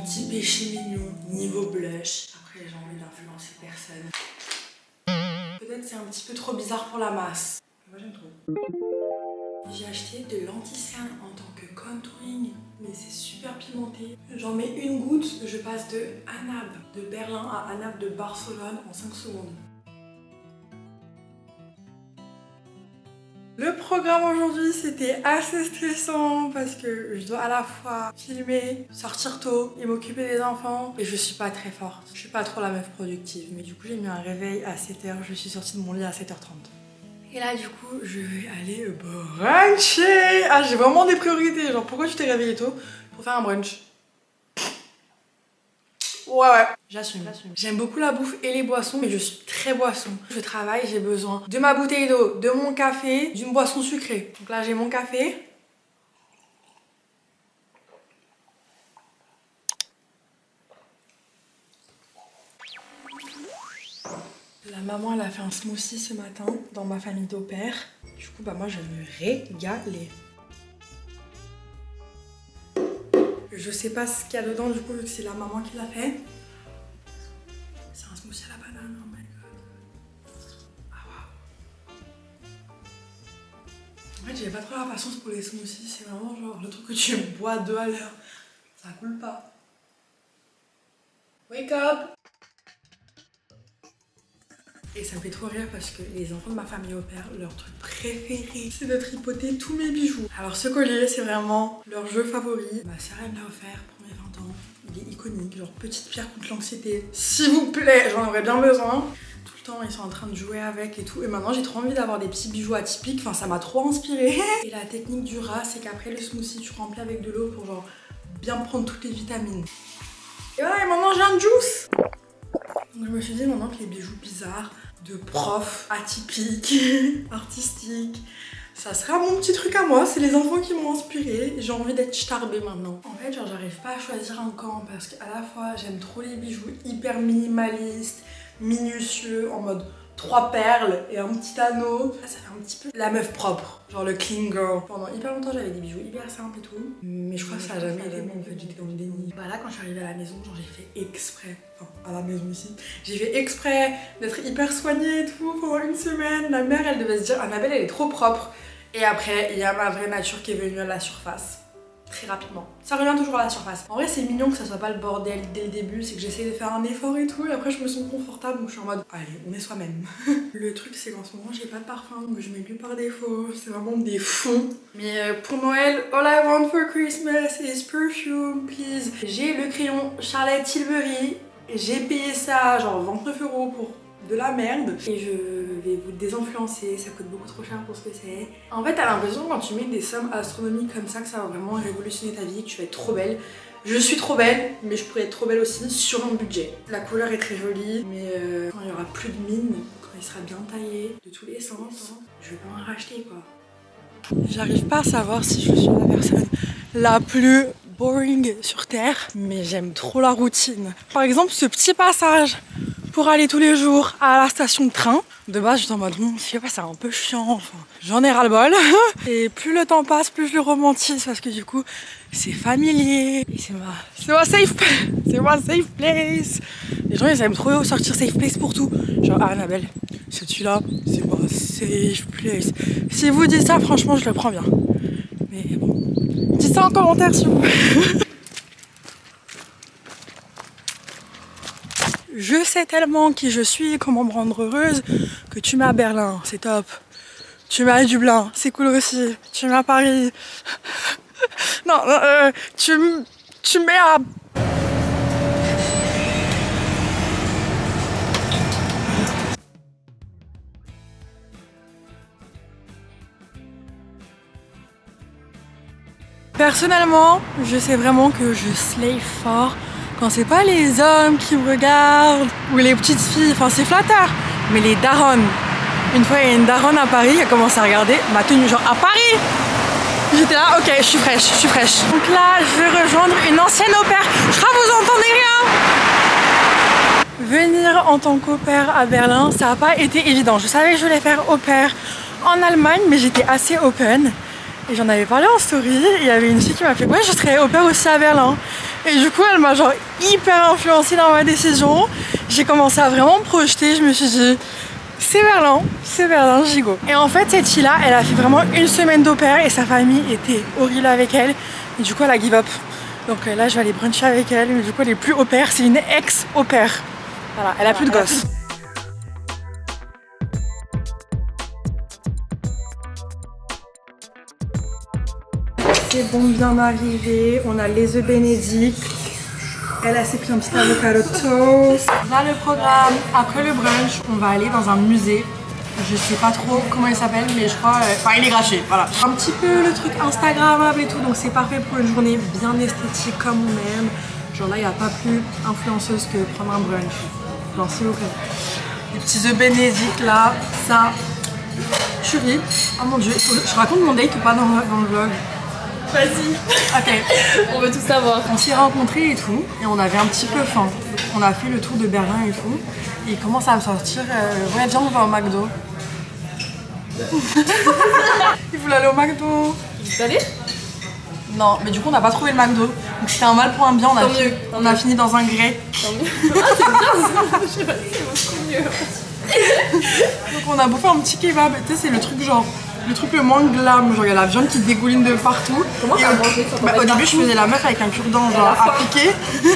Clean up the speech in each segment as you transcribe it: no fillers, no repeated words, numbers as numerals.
petit péché mignon niveau blush. Après j'ai envie d'influencer personne. Peut-être c'est un petit peu trop bizarre pour la masse. Moi j'aime trop. J'ai acheté de l'anti-cerne en tant que contouring, mais c'est super pimenté. J'en mets une goutte, je passe de Anab de Berlin à Anab de Barcelone en 5 secondes. Le programme aujourd'hui c'était assez stressant parce que je dois à la fois filmer, sortir tôt et m'occuper des enfants et je suis pas très forte. Je suis pas trop la meuf productive, mais du coup j'ai mis un réveil à 7h, je suis sortie de mon lit à 7h30. Et là du coup je vais aller bruncher. Ah j'ai vraiment des priorités, genre pourquoi tu t'es réveillée tôt? Pour faire un brunch. Ouais, j'assume. J'aime beaucoup la bouffe et les boissons, mais je suis très boisson. Je travaille, j'ai besoin de ma bouteille d'eau, de mon café, d'une boisson sucrée. Donc là, j'ai mon café. La maman, elle a fait un smoothie ce matin dans ma famille d'au pair. Du coup, bah moi, je me régalais. Je sais pas ce qu'il y a dedans, du coup, vu que c'est la maman qui l'a fait. C'est un smoothie à la banane, oh my god. Ah waouh. En fait, j'ai pas trop la patience pour les smoothies, c'est vraiment genre le truc que tu bois 2 à l'heure. Ça coule pas. Wake up! Et ça me fait trop rire parce que les enfants de ma famille au pair, leur truc préféré, c'est de tripoter tous mes bijoux. Alors ce collier, c'est vraiment leur jeu favori. Ma sœur, elle me l'a offert pour mes 20 ans. Il est iconique, genre petite pierre contre l'anxiété. S'il vous plaît, j'en aurais bien besoin. Tout le temps, ils sont en train de jouer avec et tout. Et maintenant, j'ai trop envie d'avoir des petits bijoux atypiques. Enfin, ça m'a trop inspiré. Et la technique du rat, c'est qu'après le smoothie, tu remplis avec de l'eau pour genre bien prendre toutes les vitamines. Et voilà, et maintenant, j'ai un juice. Donc je me suis dit maintenant que les bijoux bizarres de prof, atypiques, artistiques, ça sera mon petit truc à moi, c'est les enfants qui m'ont inspiré. J'ai envie d'être starbée maintenant. En fait, genre j'arrive pas à choisir un camp parce qu'à la fois j'aime trop les bijoux hyper minimalistes, minutieux, en mode 3 perles et un petit anneau. Ça fait un petit peu la meuf propre, genre le clean girl. Pendant hyper longtemps j'avais des bijoux hyper simples et tout, mais je crois que ça a jamais été bon en fait, j'étais dans le déni. Bah là quand je suis arrivée à la maison, genre j'ai fait exprès, enfin à la maison ici, j'ai fait exprès d'être hyper soignée et tout pendant une semaine. La mère elle devait se dire Annabelle elle est trop propre. Et après il y a ma vraie nature qui est venue à la surface. Très rapidement. Ça revient toujours à la surface. En vrai c'est mignon que ça soit pas le bordel dès le début, c'est que j'essaie de faire un effort et tout et après je me sens confortable donc je suis en mode allez on est soi-même. Le truc c'est qu'en ce moment j'ai pas de parfum donc je mets lui par défaut, c'est vraiment des fonds. Mais pour Noël, all I want for Christmas is perfume please. J'ai le crayon Charlotte Tilbury, j'ai payé ça genre 29 € pour de la merde et je vais vous désinfluencer, ça coûte beaucoup trop cher pour ce que c'est. En fait t'as l'impression quand tu mets des sommes astronomiques comme ça que ça va vraiment révolutionner ta vie, que tu vas être trop belle. Je suis trop belle, mais je pourrais être trop belle aussi sur un budget. La couleur est très jolie, mais quand il y aura plus de mine, quand il sera bien taillé de tous les sens, je vais pas en racheter quoi. J'arrive pas à savoir si je suis la personne la plus boring sur terre, mais j'aime trop la routine. Par exemple ce petit passage pour aller tous les jours à la station de train. De base, j'étais en mode, je sais pas, c'est un peu chiant, enfin, j'en ai ras le bol. Et plus le temps passe, plus je le romantise parce que du coup, c'est familier. Et c'est ma safe place. Les gens, ils aiment trop sortir safe place pour tout. Genre, ah, Annabelle, celui-là, c'est ma safe place. Si vous dites ça, franchement, je le prends bien. Mais bon, dites ça en commentaire s'il vous plaît. Je sais tellement qui je suis, comment me rendre heureuse, que tu mets à Berlin, c'est top. Tu mets à Dublin, c'est cool aussi. Tu mets à Paris. Non, tu mets à... Personnellement, je sais vraiment que je slay fort. Quand c'est pas les hommes qui me regardent ou les petites filles, enfin c'est flatteur, mais les daronnes. Une fois il y a une daronne à Paris, elle commence à regarder ma tenue genre à Paris. J'étais là, ok, je suis fraîche. Donc là, je vais rejoindre une ancienne au pair. Je crois que vous entendez rien. Venir en tant qu'au pair à Berlin, ça n'a pas été évident. Je savais que je voulais faire au pair en Allemagne, mais j'étais assez open. Et j'en avais parlé en story, et il y avait une fille qui m'a fait « Ouais, je serais au pair aussi à Berlin ». Et du coup, elle m'a genre hyper influencée dans ma décision. J'ai commencé à vraiment me projeter. Je me suis dit, c'est Berlin, j'y go. Et en fait, cette fille-là, elle a fait vraiment une semaine d'au pair et sa famille était horrible avec elle. Et du coup, elle a give up. Donc là, je vais aller bruncher avec elle. Mais du coup, elle est plus au pair, c'est une ex-au pair. Voilà, elle a plus de gosses. C'est bon, bien arrivé. On a les œufs bénédicts. Elle s'est pris un petit avocado toast. Là, le programme. Après le brunch, on va aller dans un musée. Je sais pas trop comment il s'appelle, mais je crois... Enfin, il est gratuit, voilà. Un petit peu le truc Instagrammable et tout, donc c'est parfait pour une journée bien esthétique comme on aime. Genre là, il n'y a pas plus influenceuse que prendre un brunch. Genre, s'il vous plaît. Les petits œufs bénédicts là, ça... Chérie. Oh mon dieu, je raconte mon date ou pas dans le vlog? Vas-y. Ok. On veut tout savoir. On s'est rencontrés et tout, et on avait un petit peu faim. On a fait le tour de Berlin et tout. Et il commence à me sortir, ouais, viens, on va au McDo. Il voulait aller au McDo. Vous allez? Non, mais du coup, on n'a pas trouvé le McDo. Donc c'était un mal pour un bien, on a fini dans un grec. Tant mieux. Ah, c'est bien. Je sais pas, c'est beaucoup mieux. Donc on a bouffé un petit kebab. Tu sais, c'est le truc genre... Le truc le moins glam, genre il y a la viande qui dégouline de partout. Comment t'as mangé ça? Au début je faisais la meuf avec un cure-dent genre à piquer. Et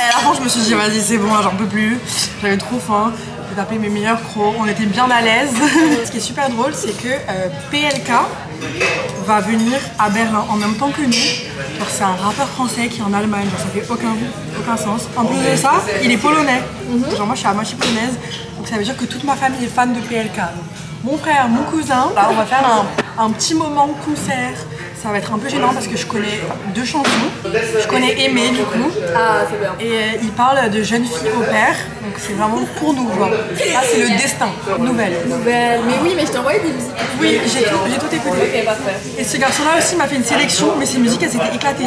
à la fin je me suis dit vas-y c'est bon, j'en peux plus. J'avais trop faim. J'ai tapé mes meilleurs crocs, on était bien à l'aise. Ce qui est super drôle c'est que PLK va venir à Berlin en même temps que nous. Genre c'est un rappeur français qui est en Allemagne, genre ça fait aucun sens. En plus de ça, il est polonais. Genre moi je suis à moitié polonaise, donc ça veut dire que toute ma famille est fan de PLK. Mon frère, mon cousin, là on va faire un petit moment concert. Ça va être un peu gênant parce que je connais 2 chansons. Je connais Aimé du coup. Ah, c'est bien. Et il parle de jeunes filles au pair. Donc c'est vraiment pour nous. Genre. Là c'est le destin. Nouvelle. Mais oui, mais je t'ai envoyé des musiques. Oui, j'ai tout écouté. Ok, parfait. Et ce garçon-là aussi m'a fait une sélection, mais ses musiques elles s'étaient éclatées.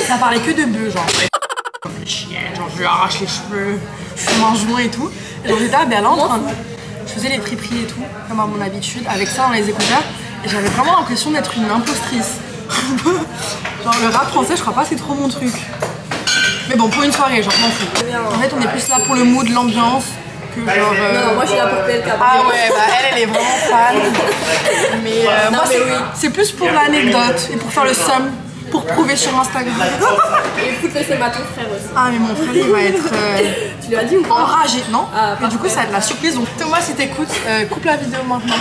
Ça parlait que de bœufs, genre. Les chiens, genre je lui arrache les cheveux, je fume un joint et tout. Et donc j'étais à Berlin en train de... Je faisais les friperies et tout, comme à mon habitude, avec ça dans les écouteurs. Et j'avais vraiment l'impression d'être une impostrice. Genre le rap français, je crois pas c'est trop mon truc. Mais bon, pour une soirée, genre m'en fous. En fait, on est plus là pour le mood, l'ambiance, que genre... Non, moi je suis là pour PLK. Ah ouais, bah elle est vraiment fan. Mais Non, moi, mais oui. c'est plus pour l'anecdote et pour faire le sum, pour prouver sur Instagram. Et écoute, c'est ma ton frère aussi. Ah mais mon frère, il va être... Tu lui as dit ou pas? enragé, non? Ah, et du coup ça va être la surprise. Donc Thomas si t'écoutes, coupe la vidéo maintenant.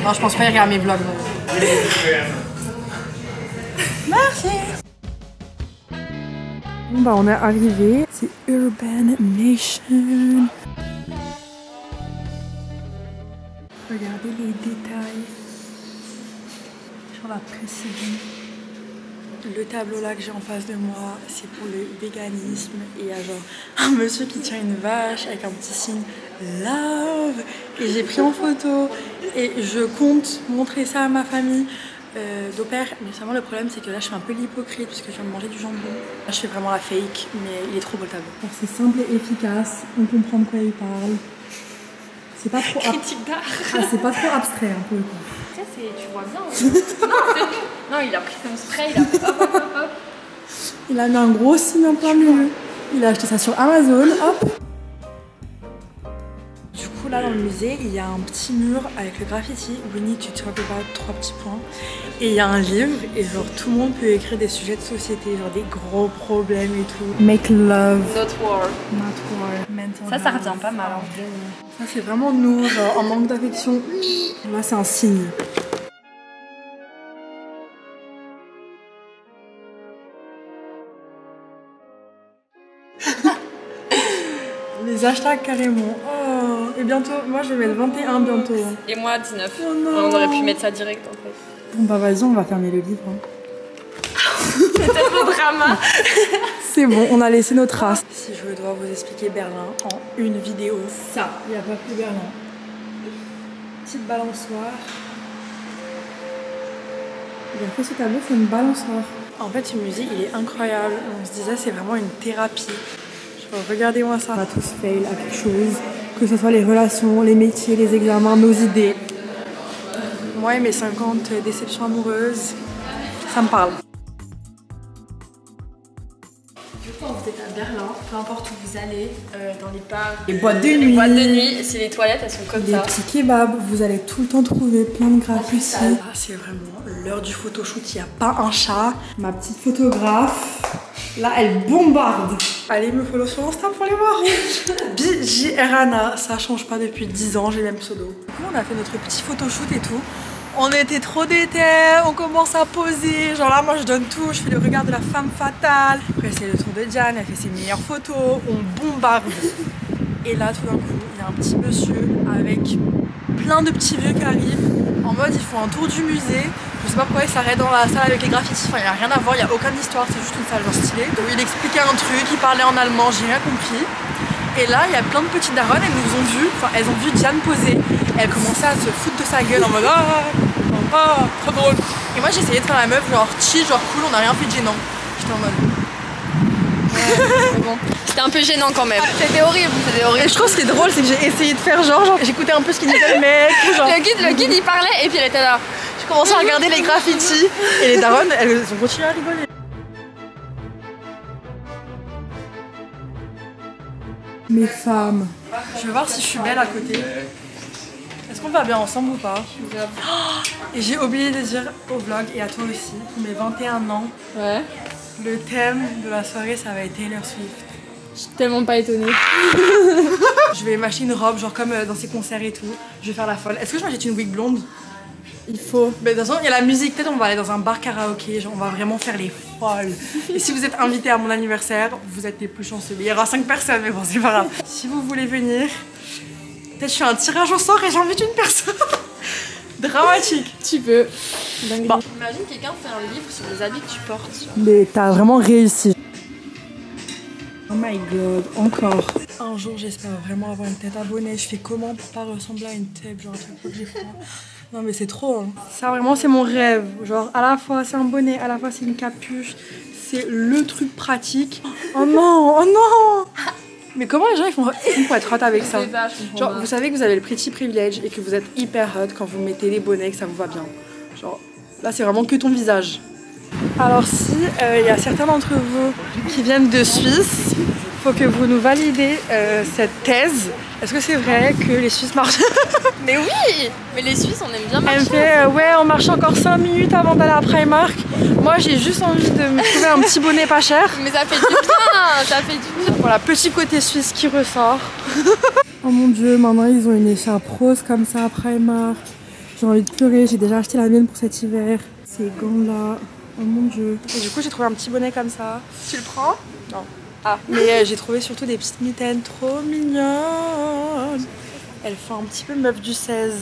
Non je pense pas il regarde mes vlogs. Donc. Merci. Bon bah on est arrivé, c'est Urban Nation. Regardez les détails sur la précision. Le tableau là que j'ai en face de moi, c'est pour le véganisme. Et il y a genre un monsieur qui tient une vache avec un petit signe love. Et j'ai pris en photo et je compte montrer ça à ma famille d'au pair. Mais seulement le problème c'est que là je fais un peu l'hypocrite parce que je viens de manger du jambon. Là je fais vraiment la fake, mais il est trop beau le tableau. C'est simple et efficace, on comprend de quoi il parle. C'est pas trop critique d'art. Ah, c'est pas trop abstrait un peu. Tu sais, tu vois bien. Non, c'est tout. Non, il a pris son spray, il a fait hop, hop, hop, hop. Il a mis un gros signe en plein milieu. Il a acheté ça sur Amazon, hop. Du coup là dans le musée, il y a un petit mur avec le graffiti We need to talk about 3 petits points. Et il y a un livre et genre tout le monde peut écrire des sujets de société, genre des gros problèmes et tout. Make love. Not war. Not war. Mental Ça health. revient pas mal. Ça c'est vraiment nous, genre en manque d'affection. Là c'est un signe. Les hashtags carrément. Oh, et bientôt, moi je vais mettre 21 bientôt. Et moi 19. Oh non. On aurait pu mettre ça direct en fait. Bon bah vas-y, on va fermer le livre. C'est tellement drama. C'est bon, on a laissé nos traces. Si je dois vous expliquer Berlin en une vidéo, ça, il n'y a pas plus Berlin. Petite balançoire. Il a fait ce tableau, c'est une balançoire. En fait, ce musée, il est incroyable. On se disait, c'est vraiment une thérapie. Regardez-moi ça. On a tous fail à quelque chose, que ce soit les relations, les métiers, les examens, nos idées. Moi et mes 50 déceptions amoureuses, ça me parle. Berlin, peu importe où vous allez, dans les bars, les boîtes de nuit, si les toilettes elles sont comme les ça. petits kebabs, vous allez tout le temps trouver plein de graffitis. Ah, c'est vraiment l'heure du photoshoot, il n'y a pas un chat. Ma petite photographe, là elle bombarde. Allez me follow sur Insta pour les voir. BJRANA, ça change pas depuis 10 ans, j'ai le même pseudo. Du coup on a fait notre petit photoshoot et tout. On était trop déter, on commence à poser, genre là moi je donne tout, je fais le regard de la femme fatale. Après c'est le tour de Diane, elle fait ses meilleures photos, on bombarde. Et là tout d'un coup, il y a un petit monsieur avec plein de petits vieux qui arrivent. En mode ils font un tour du musée. Je sais pas pourquoi ils s'arrêtent dans la salle avec les graffitis, enfin il n'y a rien à voir, il n'y a aucune histoire, c'est juste une salle genre stylée. Donc il expliquait un truc, il parlait en allemand, j'ai rien compris. Et là, il y a plein de petites daronnes, elles nous ont vu, enfin elles ont vu Diane poser. Et elles commençaient à se foutre de sa gueule en mode ah, trop drôle. Et moi j'essayais de faire la meuf, genre chill, genre cool, on n'a rien fait de gênant. J'étais en mode. Ouais, bon. C'était un peu gênant quand même. C'était horrible, c'était horrible. Et je trouve ce qui est drôle, c'est que j'ai essayé de faire genre j'écoutais un peu ce qu'il disait le mec. Genre. Le guide il parlait et puis elle était là. Je commençais à regarder les graffitis et les daronnes, elles ont continué à rigoler. Mes femmes. Je vais voir si je suis belle à côté. Est-ce qu'on va bien ensemble ou pas? Et j'ai oublié de dire au vlog et à toi aussi, pour mes 21 ans, ouais. Le thème de la soirée ça va être Taylor Swift. Je suis tellement pas étonnée. Je vais m'acheter une robe, genre comme dans ses concerts et tout. Je vais faire la folle. Est-ce que je m'achète une wig blonde? Il faut. Mais de toute façon, il y a la musique. Peut-être on va aller dans un bar karaoké. Genre, on va vraiment faire les folles. Et si vous êtes invité à mon anniversaire, vous êtes les plus chanceux. Il y aura 5 personnes, mais bon, c'est pas grave. Si vous voulez venir, peut-être je fais un tirage au sort et j'invite une personne. Dramatique. Tu peux. Bon. Imagine quelqu'un fait un livre sur les habits que tu portes. Mais t'as vraiment réussi. Oh my god, encore. Un jour, j'espère vraiment avoir une tête abonnée. Je fais comment pour pas ressembler à une tête, genre à chaque fois que j'ai froid. Non mais c'est trop. Hein. Ça vraiment c'est mon rêve. Genre à la fois c'est un bonnet, à la fois c'est une capuche. C'est le truc pratique. Oh non, oh non. Mais comment les gens ils font pour être hot avec ça? Genre vous savez que vous avez le pretty privilege et que vous êtes hyper hot quand vous mettez les bonnets, que ça vous va bien. Genre là c'est vraiment que ton visage. Alors si il y a certains d'entre vous qui viennent de Suisse, faut que vous nous validez cette thèse. Est-ce que c'est vrai que les Suisses marchent? Mais oui. Mais les Suisses on aime bien marcher. Elle me fait ouais on marche encore 5 minutes avant d'aller à Primark. Moi j'ai juste envie de me trouver un petit bonnet pas cher. Mais ça fait du bien, ça fait du bien. Voilà, petit côté suisse qui ressort. Oh mon dieu, maintenant ils ont une écharpe rose comme ça à Primark. J'ai envie de pleurer, j'ai déjà acheté la mienne pour cet hiver. Ces gants là, oh mon dieu. Et du coup j'ai trouvé un petit bonnet comme ça. Tu le prends? Non. Ah, mais j'ai trouvé surtout des petites mitaines trop mignonnes. Elles font un petit peu meuf du 16.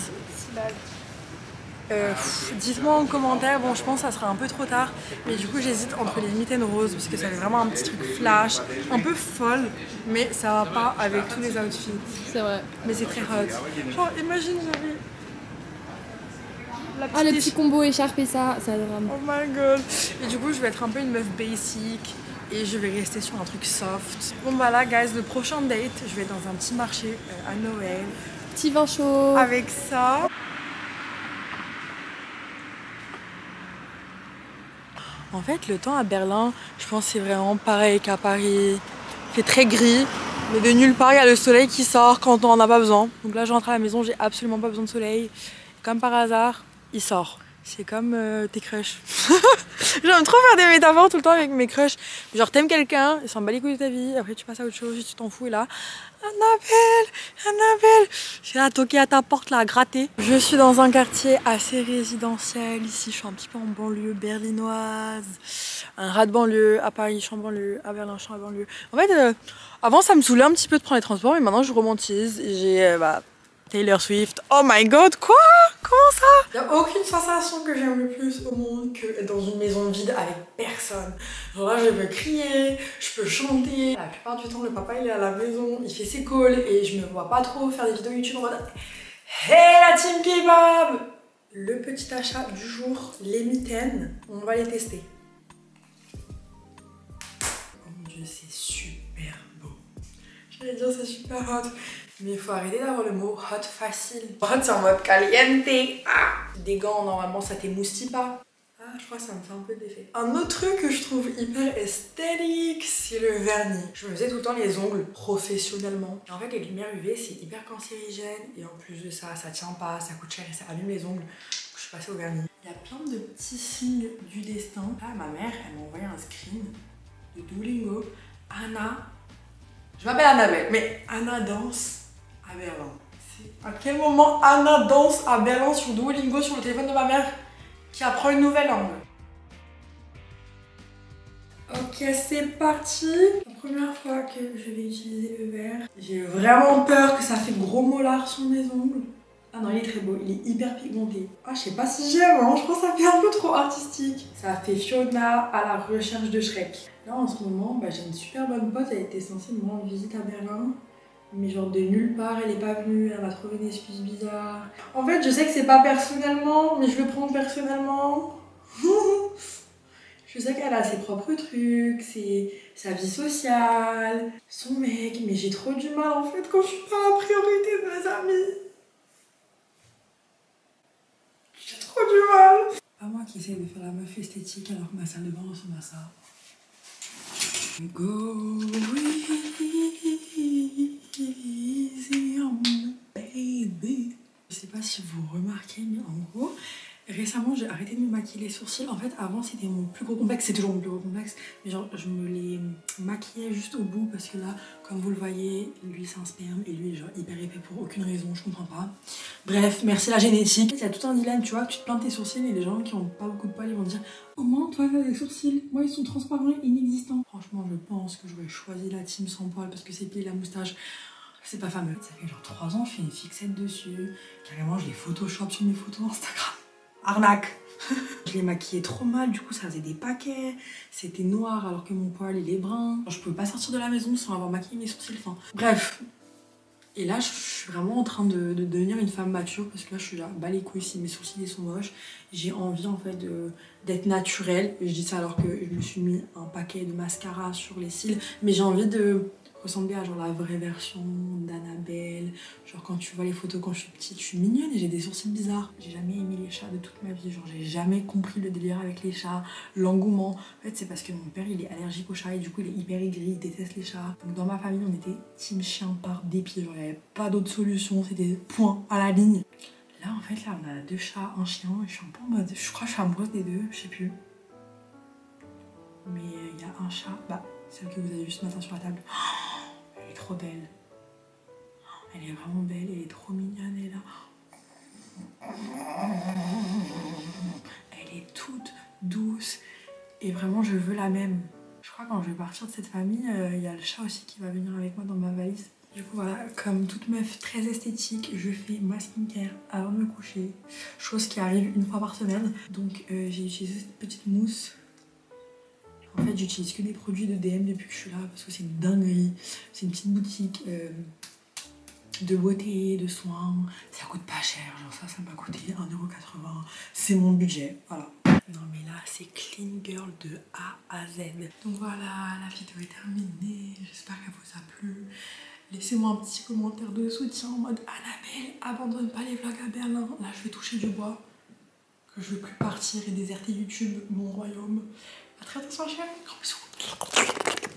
Dites-moi en commentaire, bon je pense que ça sera un peu trop tard, mais du coup j'hésite entre les mitaines roses parce que ça fait vraiment un petit truc flash, un peu folle, mais ça va pas avec tous les outfits. C'est vrai. Mais c'est très hot. Genre imagine j'avais la petite le petit combo écharpe et ça drame. Oh my god. Et du coup je vais être un peu une meuf basic et je vais rester sur un truc soft. Bon bah là guys, le prochain date, je vais dans un petit marché à Noël. Petit vin chaud. Avec ça. En fait, le temps à Berlin, je pense que c'est vraiment pareil qu'à Paris. Il fait très gris, mais de nulle part, il y a le soleil qui sort quand on n'en a pas besoin. Donc là, je rentre à la maison, j'ai absolument pas besoin de soleil. Comme par hasard, il sort. C'est comme tes crushs. J'aime trop faire des métaphores tout le temps avec mes crushs. Genre, t'aimes quelqu'un, il s'en bat les couilles de ta vie, après tu passes à autre chose, tu t'en fous et là... Annabelle, j'ai là toqué à ta porte là, à gratter. Je suis dans un quartier assez résidentiel ici, je suis un petit peu en banlieue berlinoise. Un rat de banlieue, à Paris je suis en banlieue, à Berlin je suis en banlieue. En fait, avant ça me saoulait un petit peu de prendre les transports, mais maintenant je romantise. J'ai Taylor Swift. Oh my god, quoi? Comment ça? Il n'y a aucune sensation que j'aime le plus au monde que être dans une maison vide avec personne. Genre là, je peux crier, je peux chanter. La plupart du temps, le papa il est à la maison, il fait ses calls et je me vois pas trop faire des vidéos YouTube en mode hey la team kebab! Le petit achat du jour, les mitaines, on va les tester. Oh mon dieu, c'est super beau. J'allais dire c'est super hot. Mais il faut arrêter d'avoir le mot hot facile. Hot c'est en mode caliente. Ah, des gants normalement ça t'émoustille pas. Ah je crois que ça me fait un peu d'effet. Un autre truc que je trouve hyper esthétique, c'est le vernis. Je me faisais tout le temps les ongles professionnellement. Et en fait, les lumières UV, c'est hyper cancérigène. Et en plus de ça, ça tient pas, ça coûte cher et ça abîme les ongles. Donc, je suis passée au vernis. Il y a plein de petits signes du destin. Là, ma mère, elle m'a envoyé un screen de Duolingo. Anna, je m'appelle Annabelle, mais Anna danse à Berlin. À quel moment Anna danse à Berlin sur Duolingo sur le téléphone de ma mère qui apprend une nouvelle langue? Ok, c'est parti. La première fois que je vais utiliser le verre, j'ai vraiment peur que ça fait gros mollard sur mes ongles. Ah non, il est très beau, il est hyper pigmenté. Ah, je sais pas si j'aime, hein. Je pense que ça fait un peu trop artistique. Ça fait Fiona à la recherche de Shrek. Là, en ce moment, j'ai une super bonne pote, elle était censée me rendre visite à Berlin. Mais genre de nulle part, elle est pas venue, elle m'a trouvé une excuse bizarre. En fait, je sais que c'est pas personnellement, mais je le prends personnellement. Je sais qu'elle a ses propres trucs, sa vie sociale, son mec, mais j'ai trop du mal en fait quand je suis pas la priorité de mes amis. J'ai trop du mal. Pas moi qui essaye de faire la meuf esthétique alors que ma salle de bain ressemble à ça. Go easy on me, baby. Je sais pas si vous remarquez, mais en gros, récemment j'ai arrêté de me maquiller les sourcils. En fait, avant c'était mon plus gros complexe, c'est toujours mon plus gros complexe. Mais genre, je me les maquillais juste au bout parce que là, comme vous le voyez, lui c'est un sperme et lui genre hyper épais pour aucune raison, je comprends pas. Bref, merci la génétique. Il y a tout un dilemme, tu vois, tu te plantes tes sourcils et les gens qui ont pas beaucoup de poils ils vont dire au moins toi t'as des sourcils, moi ils sont transparents et inexistants. Franchement, je pense que j'aurais choisi la team sans poils parce que c'est pile la moustache. C'est pas fameux. Ça fait genre 3 ans, je fais une fixette dessus. Carrément, je les photoshop sur mes photos Instagram. Arnaque. Je l'ai maquillé trop mal, du coup ça faisait des paquets. C'était noir alors que mon poil il est brun. Je pouvais pas sortir de la maison sans avoir maquillé mes sourcils. Enfin, bref. Et là, je suis vraiment en train de devenir une femme mature parce que là, je suis là, bas les couilles si mes sourcils sont moches. J'ai envie en fait d'être naturelle. Je dis ça alors que je me suis mis un paquet de mascara sur les cils. Mais j'ai envie de ressembler à genre la vraie version d'Annabelle. Genre quand tu vois les photos quand je suis petite, je suis mignonne et j'ai des sourcils bizarres. J'ai jamais aimé les chats de toute ma vie. Genre j'ai jamais compris le délire avec les chats, l'engouement. En fait c'est parce que mon père il est allergique aux chats et du coup il est hyper aigri, il déteste les chats. Donc dans ma famille on était team chien par dépit. Genre il n'y avait pas d'autre solution, c'était point à la ligne. Là en fait là on a 2 chats, un chien et je suis un peu en mode, je crois que je suis amoureuse des deux, je sais plus. Mais il y a un chat, celle que vous avez vue ce matin sur la table. Elle est trop belle. Elle est vraiment belle, elle est trop mignonne, elle est là. Elle est toute douce. Et vraiment, je veux la même. Je crois que quand je vais partir de cette famille, il y a le chat aussi qui va venir avec moi dans ma valise. Du coup, voilà, comme toute meuf très esthétique, je fais ma skincare avant de me coucher. Chose qui arrive une fois par semaine. Donc, j'ai utilisé cette petite mousse. En fait, j'utilise que des produits de DM depuis que je suis là parce que c'est une dinguerie. C'est une petite boutique de beauté, de soins. Ça coûte pas cher. Genre ça m'a coûté 1,80 €. C'est mon budget. Voilà. Non mais là, c'est clean girl de A à Z. Donc voilà, la vidéo est terminée. J'espère qu'elle vous a plu. Laissez-moi un petit commentaire de soutien en mode Annabelle, abandonne pas les vlogs à Berlin. Là, je vais toucher du bois. Que je veux plus partir et déserter YouTube, mon royaume. A très attention, ma chaîne. Gros bisous.